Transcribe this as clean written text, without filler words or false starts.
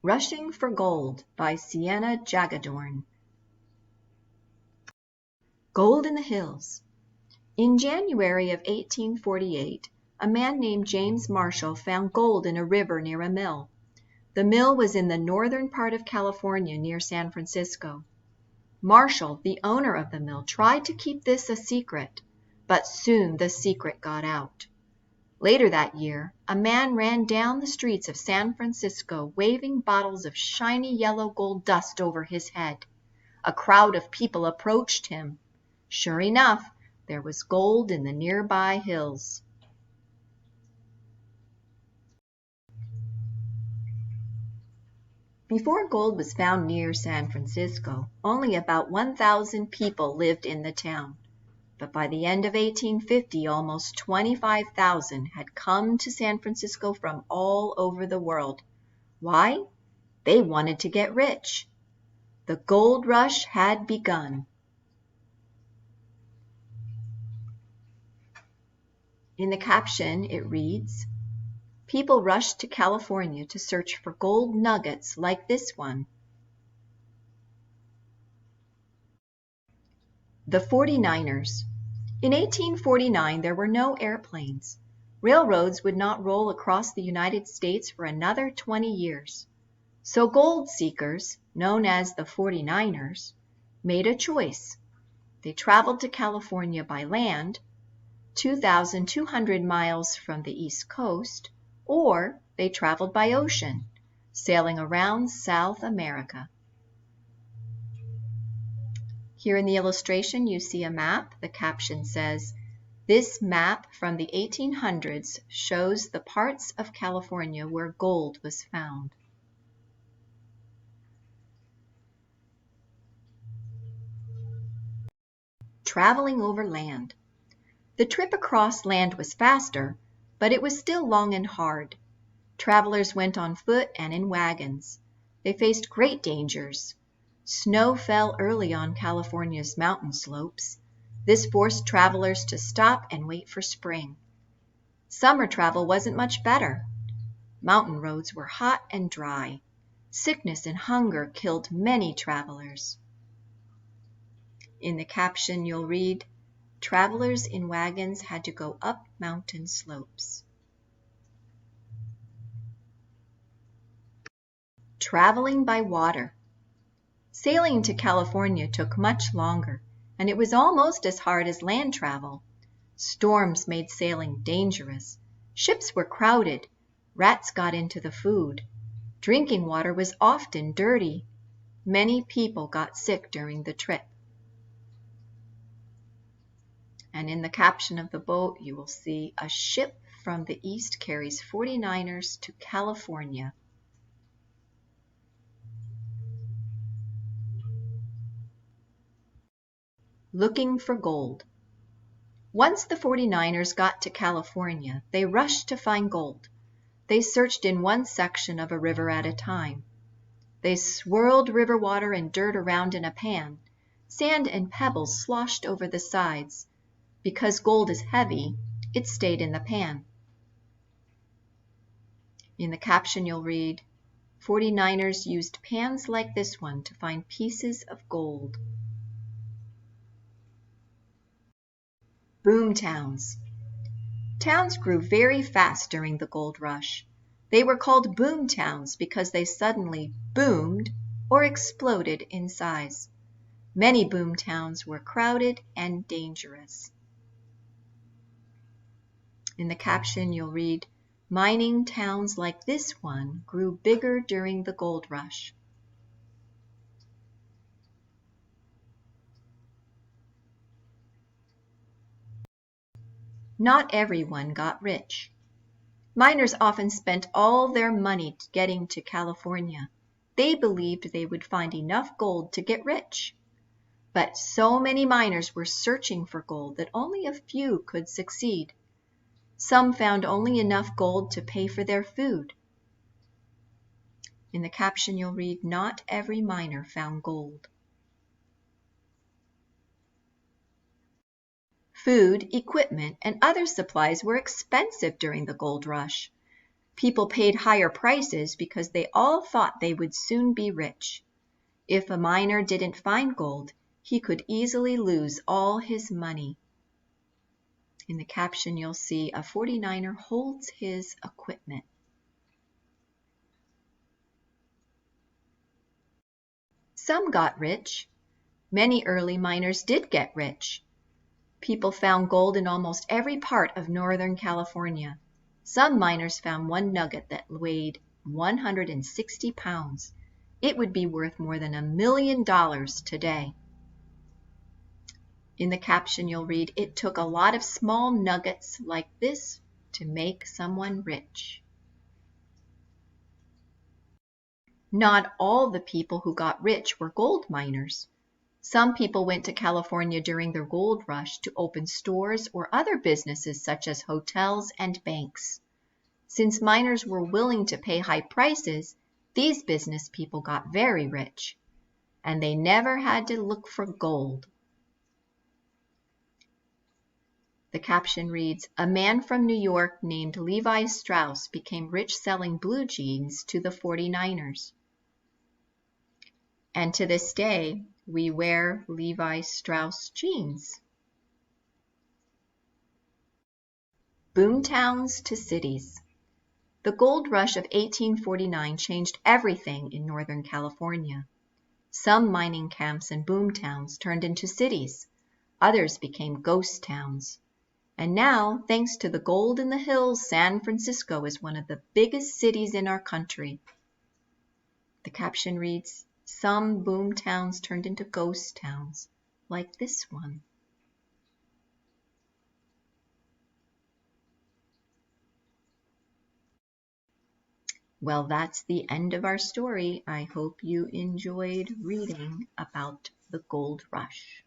Rushing for Gold by Sienna Jagadorn. Gold in the Hills. In January of 1848, a man named James Marshall found gold in a river near a mill. The mill was in the northern part of California near San Francisco. Marshall, the owner of the mill, tried to keep this a secret, but soon the secret got out. Later that year, a man ran down the streets of San Francisco waving bottles of shiny yellow gold dust over his head. A crowd of people approached him. Sure enough, there was gold in the nearby hills. Before gold was found near San Francisco, only about 1,000 people lived in the town. But by the end of 1850, almost 25,000 had come to San Francisco from all over the world. Why? They wanted to get rich. The gold rush had begun. In the caption, it reads, "People rushed to California to search for gold nuggets like this one." The 49ers. In 1849, there were no airplanes. Railroads would not roll across the United States for another 20 years. So gold seekers, known as the 49ers, made a choice. They traveled to California by land, 2,200 miles from the East Coast, or they traveled by ocean, sailing around South America. Here in the illustration, you see a map. The caption says, "This map from the 1800s shows the parts of California where gold was found." Traveling over land. The trip across land was faster, but it was still long and hard. Travelers went on foot and in wagons. They faced great dangers. Snow fell early on California's mountain slopes. This forced travelers to stop and wait for spring. Summer travel wasn't much better. Mountain roads were hot and dry. Sickness and hunger killed many travelers. In the caption, you'll read, "Travelers in wagons had to go up mountain slopes." Traveling by water. Sailing to California took much longer, and it was almost as hard as land travel. Storms made sailing dangerous. Ships were crowded. Rats got into the food. Drinking water was often dirty. Many people got sick during the trip. And in the caption of the boat, you will see, "A ship from the east carries 49ers to California." Looking for gold. Once the 49ers got to California, they rushed to find gold. They searched in one section of a river at a time. They swirled river water and dirt around in a pan. Sand and pebbles sloshed over the sides. Because gold is heavy, it stayed in the pan. In the caption, you'll read, 49ers used pans like this one to find pieces of gold." Boom towns. Towns grew very fast during the gold rush. They were called boom towns because they suddenly boomed or exploded in size. Many boom towns were crowded and dangerous. In the caption, you'll read, "Mining towns like this one grew bigger during the gold rush." Not everyone got rich. Miners often spent all their money getting to California. They believed they would find enough gold to get rich. But so many miners were searching for gold that only a few could succeed. Some found only enough gold to pay for their food. In the caption, you'll read, "Not every miner found gold." Food, equipment, and other supplies were expensive during the gold rush. People paid higher prices because they all thought they would soon be rich. If a miner didn't find gold, he could easily lose all his money. In the caption, you'll see a 49er holds his equipment. Some got rich. Many early miners did get rich. People found gold in almost every part of Northern California. Some miners found one nugget that weighed 160 pounds. It would be worth more than $1 million today. In the caption, you'll read, "It took a lot of small nuggets like this to make someone rich." Not all the people who got rich were gold miners. Some people went to California during the gold rush to open stores or other businesses such as hotels and banks. Since miners were willing to pay high prices, these business people got very rich, and they never had to look for gold. The caption reads, "A man from New York named Levi Strauss became rich selling blue jeans to the 49ers." And to this day, we wear Levi Strauss jeans. Boomtowns to cities. The gold rush of 1849 changed everything in Northern California. Some mining camps and boomtowns turned into cities. Others became ghost towns. And now, thanks to the gold in the hills, San Francisco is one of the biggest cities in our country. The caption reads, "Some boom towns turned into ghost towns, like this one." Well, that's the end of our story. I hope you enjoyed reading about the gold rush.